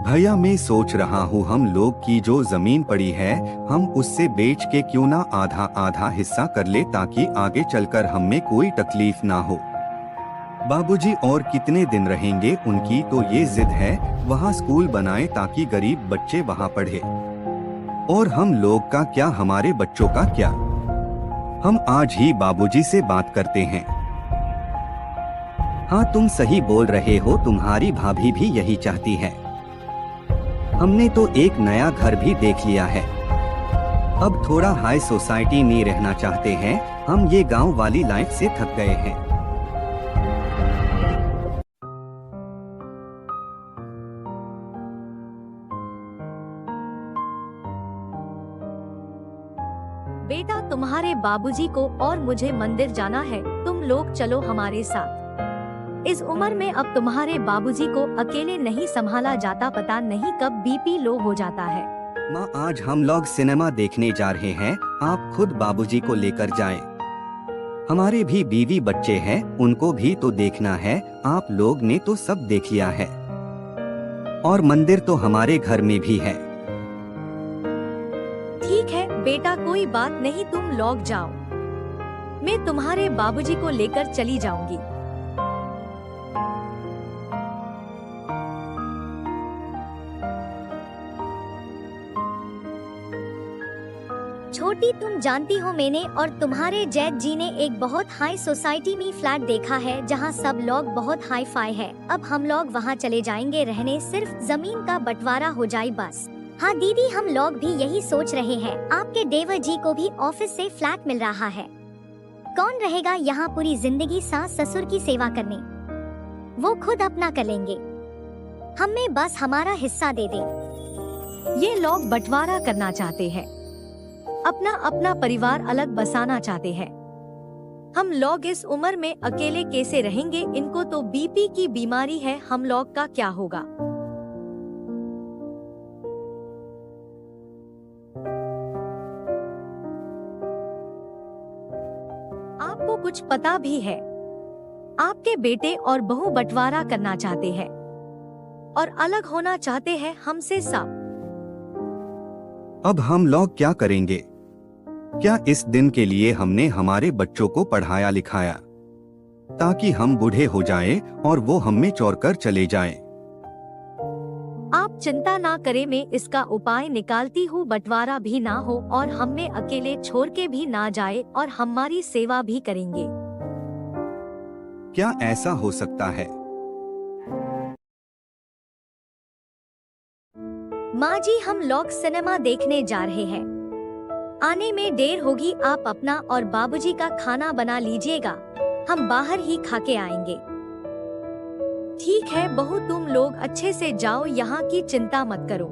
भैया मैं सोच रहा हूँ हम लोग की जो जमीन पड़ी है हम उससे बेच के क्यों ना आधा आधा हिस्सा कर ले ताकि आगे चलकर हमें कोई तकलीफ ना हो। बाबूजी और कितने दिन रहेंगे उनकी तो ये जिद है वहाँ स्कूल बनाए ताकि गरीब बच्चे वहाँ पढ़े। और हम लोग का क्या, हमारे बच्चों का क्या। हम आज ही बाबूजी से बात करते हैं। हाँ तुम सही बोल रहे हो, तुम्हारी भाभी भी यही चाहती है। हमने तो एक नया घर भी देख लिया है। अब थोड़ा हाई सोसाइटी में रहना चाहते हैं। हम ये गांव वाली लाइफ से थक गए हैं। बेटा तुम्हारे बाबूजी को और मुझे मंदिर जाना है, तुम लोग चलो हमारे साथ। इस उम्र में अब तुम्हारे बाबूजी को अकेले नहीं संभाला जाता, पता नहीं कब बीपी लो हो जाता है। माँ आज हम लोग सिनेमा देखने जा रहे हैं, आप खुद बाबूजी को लेकर जाएं। हमारे भी बीवी बच्चे हैं, उनको भी तो देखना है। आप लोग ने तो सब देख लिया है और मंदिर तो हमारे घर में भी है। ठीक है बेटा कोई बात नहीं, तुम लोग जाओ, मैं तुम्हारे बाबूजी को लेकर चली जाऊंगी। छोटी तुम जानती हो मैंने और तुम्हारे जैद जी ने एक बहुत हाई सोसाइटी में फ्लैट देखा है जहां सब लोग बहुत हाई फाई है। अब हम लोग वहां चले जाएंगे रहने, सिर्फ जमीन का बंटवारा हो जाए बस। हाँ दीदी हम लोग भी यही सोच रहे हैं। आपके देवर जी को भी ऑफिस से फ्लैट मिल रहा है, कौन रहेगा यहाँ पूरी जिंदगी सास ससुर की सेवा करने, वो खुद अपना कर लेंगे, हमें बस हमारा हिस्सा दे दे। ये लोग बंटवारा करना चाहते हैं, अपना अपना परिवार अलग बसाना चाहते हैं। हम लोग इस उम्र में अकेले कैसे रहेंगे, इनको तो बीपी की बीमारी है, हम लोग का क्या होगा। आपको कुछ पता भी है, आपके बेटे और बहू बंटवारा करना चाहते हैं और अलग होना चाहते हैं हमसे सब। अब हम लोग क्या करेंगे? क्या इस दिन के लिए हमने हमारे बच्चों को पढ़ाया लिखाया ताकि हम बूढ़े हो जाएं और वो हमें छोड़कर चले जाएं? आप चिंता ना करें, मैं इसका उपाय निकालती हूँ। बंटवारा भी ना हो और हमें अकेले छोड़ के भी ना जाए और हमारी सेवा भी करेंगे। क्या ऐसा हो सकता है? माँ जी हम लोग सिनेमा देखने जा रहे हैं, आने में देर होगी। आप अपना और बाबूजी का खाना बना लीजिएगा, हम बाहर ही खा के आएंगे। ठीक है बहू तुम लोग अच्छे से जाओ, यहाँ की चिंता मत करो।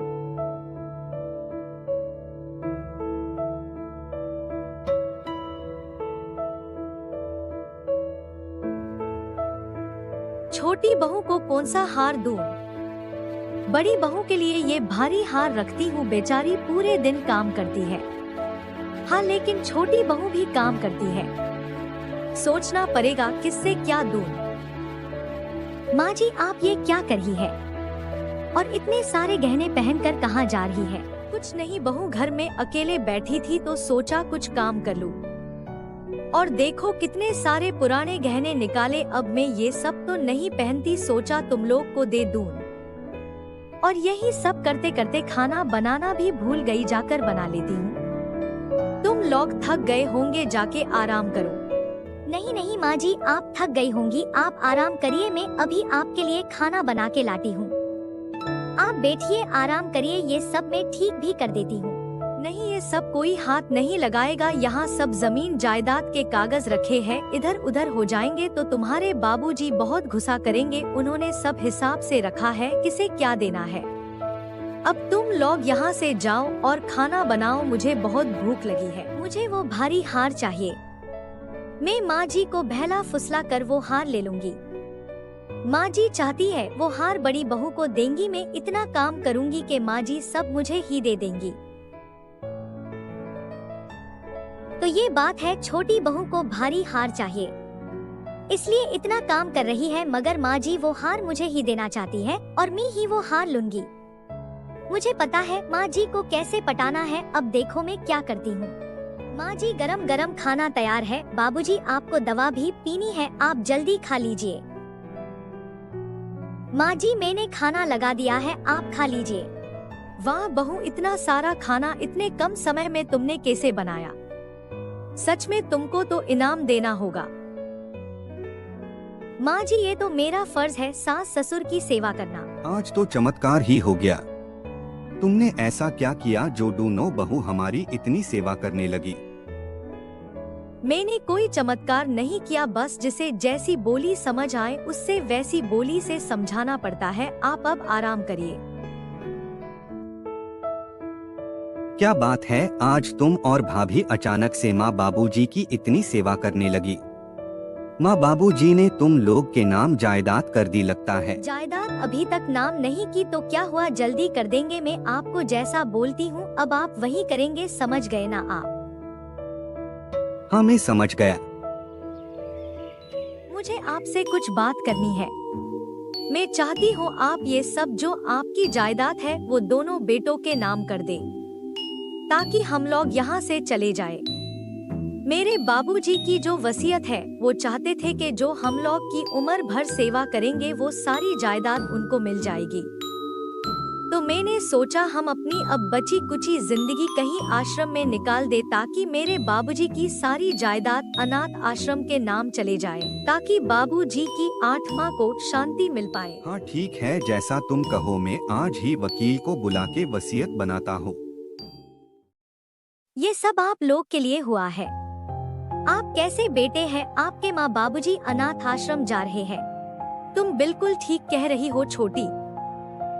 छोटी बहू को कौन सा हार दूं? बड़ी बहू के लिए ये भारी हार रखती हूँ, बेचारी पूरे दिन काम करती है। हाँ लेकिन छोटी बहू भी काम करती है, सोचना पड़ेगा किससे क्या दूं। माँ जी आप ये क्या कर रही है और इतने सारे गहने पहनकर कहाँ जा रही है? कुछ नहीं बहू, घर में अकेले बैठी थी तो सोचा कुछ काम कर लूं। और देखो कितने सारे पुराने गहने निकाले, अब मैं ये सब तो नहीं पहनती, सोचा तुम लोग को दे दूं। और यही सब करते करते खाना बनाना भी भूल गई, जाकर बना लेती हूँ। तुम लोग थक गए होंगे, जाके आराम करो। नहीं नहीं माँ जी आप थक गई होंगी, आप आराम करिए, मैं अभी आपके लिए खाना बना के लाती हूँ। आप बैठिए आराम करिए, ये सब मैं ठीक भी कर देती हूँ। नहीं ये सब कोई हाथ नहीं लगाएगा, यहाँ सब जमीन जायदाद के कागज रखे हैं, इधर उधर हो जाएंगे तो तुम्हारे बाबूजी बहुत गुस्सा करेंगे। उन्होंने सब हिसाब से रखा है, किसे क्या देना है। अब तुम लोग यहाँ से जाओ और खाना बनाओ, मुझे बहुत भूख लगी है। मुझे वो भारी हार चाहिए, मैं माँ जी को बहला फुसला कर वो हार ले लूंगी। माँ जी चाहती है वो हार बड़ी बहू को देंगी, मैं इतना काम करूंगी कि माँ जी सब मुझे ही दे देंगी। तो ये बात है, छोटी बहू को भारी हार चाहिए, इसलिए इतना काम कर रही है, मगर माँ जी वो हार मुझे ही देना चाहती है और मैं ही वो हार लूंगी। मुझे पता है माँ जी को कैसे पटाना है, अब देखो मैं क्या करती हूँ। माँ जी गरम गरम खाना तैयार है, बाबूजी आपको दवा भी पीनी है, आप जल्दी खा लीजिए। माँ जी मैंने खाना लगा दिया है, आप खा लीजिए। वाह बहू, इतना सारा खाना इतने कम समय में तुमने कैसे बनाया? सच में तुमको तो इनाम देना होगा। माँ जी ये तो मेरा फर्ज है सास ससुर की सेवा करना। आज तो चमत्कार ही हो गया। तुमने ऐसा क्या किया जो दोनों बहू हमारी इतनी सेवा करने लगी? मैंने कोई चमत्कार नहीं किया, बस जिसे जैसी बोली समझ आए उससे वैसी बोली से समझाना पड़ता है। आप अब आराम करिए। क्या बात है, आज तुम और भाभी अचानक से माँ बाबूजी की इतनी सेवा करने लगी? माँ बाबूजी ने तुम लोग के नाम जायदाद कर दी लगता है। जायदाद अभी तक नाम नहीं की तो क्या हुआ, जल्दी कर देंगे। मैं आपको जैसा बोलती हूँ अब आप वही करेंगे, समझ गए ना आप? हाँ मैं समझ गया। मुझे आपसे कुछ बात करनी है। मैं चाहती हूँ आप ये सब जो आपकी जायदाद है वो दोनों बेटों के नाम कर दे, ताकि हम लोग यहाँ से चले जाए। मेरे बाबूजी की जो वसीयत है वो चाहते थे कि जो हम लोग की उम्र भर सेवा करेंगे वो सारी जायदाद उनको मिल जाएगी। तो मैंने सोचा हम अपनी अब बची कुची जिंदगी कहीं आश्रम में निकाल दे, ताकि मेरे बाबूजी की सारी जायदाद अनाथ आश्रम के नाम चले जाए, ताकि बाबूजी की आत्मा को शांति मिल पाए। हाँ ठीक है, जैसा तुम कहो। मैं आज ही वकील को बुला के वसीयत बनाता हूँ। ये सब आप लोग के लिए हुआ है। आप कैसे बेटे हैं, आपके माँ बाबूजी अनाथ आश्रम जा रहे हैं। तुम बिल्कुल ठीक कह रही हो छोटी।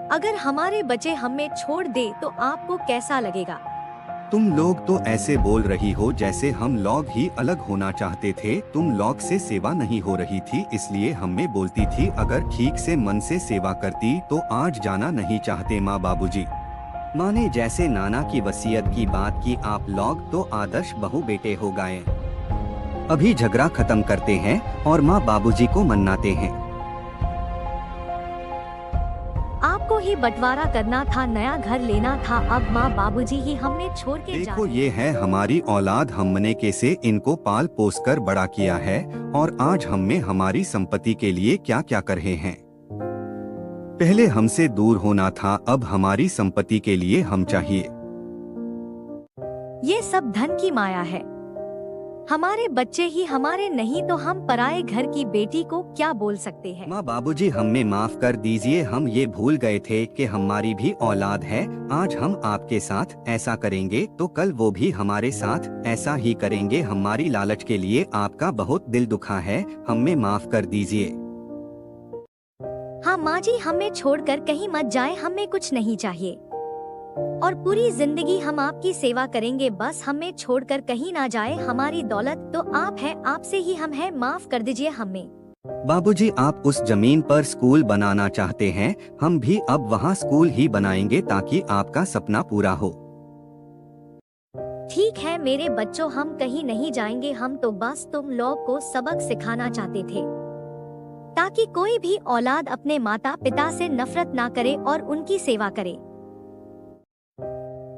अगर हमारे बच्चे हमें छोड़ दे तो आपको कैसा लगेगा? तुम लोग तो ऐसे बोल रही हो जैसे हम लोग ही अलग होना चाहते थे। तुम लोग से सेवा नहीं हो रही थी, इसलिए हमें बोलती थी। अगर ठीक से मन से सेवा करती तो आज जाना नहीं चाहते माँ बाबूजी। माँ ने जैसे नाना की वसीयत की बात की, आप लोग तो आदर्श बहू बेटे हो गए। अभी झगड़ा खत्म करते हैं और माँ बाबूजी को मनाते हैं। आपको ही बंटवारा करना था, नया घर लेना था, अब माँ बाबूजी ही हमें छोड़ के जा देखो रहे ये है हमारी औलाद, हमने कैसे इनको पाल पोस कर बड़ा किया है और आज हमें हमारी संपत्ति के लिए क्या क्या कर रहे हैं। पहले हमसे दूर होना था, अब हमारी संपत्ति के लिए हम चाहिए। ये सब धन की माया है। हमारे बच्चे ही हमारे नहीं तो हम पराए घर की बेटी को क्या बोल सकते हैं? माँ बाबूजी हमें माफ कर दीजिए, हम ये भूल गए थे कि हमारी भी औलाद है। आज हम आपके साथ ऐसा करेंगे तो कल वो भी हमारे साथ ऐसा ही करेंगे। हमारी लालच के लिए आपका बहुत दिल दुखा है, हमें माफ कर दीजिए। हाँ माँ जी हमें छोड़कर कहीं मत जाए, हमें कुछ नहीं चाहिए और पूरी जिंदगी हम आपकी सेवा करेंगे, बस हमें छोड़कर कहीं ना जाए। हमारी दौलत तो आप है, आपसे ही हम है, माफ कर दीजिए हमें। बाबूजी आप उस जमीन पर स्कूल बनाना चाहते हैं, हम भी अब वहाँ स्कूल ही बनाएंगे ताकि आपका सपना पूरा हो। ठीक है मेरे बच्चों, हम कहीं नहीं जाएंगे, हम तो बस तुम लोग को सबक सिखाना चाहते थे, ताकि कोई भी औलाद अपने माता पिता से नफरत ना करे और उनकी सेवा करे।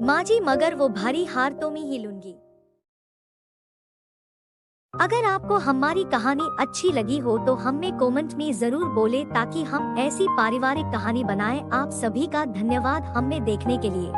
माँ जी मगर वो भारी हार तो मैं ही लूंगी। अगर आपको हमारी कहानी अच्छी लगी हो तो हमें कमेंट में जरूर बोले, ताकि हम ऐसी पारिवारिक कहानी बनाएं। आप सभी का धन्यवाद हमें देखने के लिए।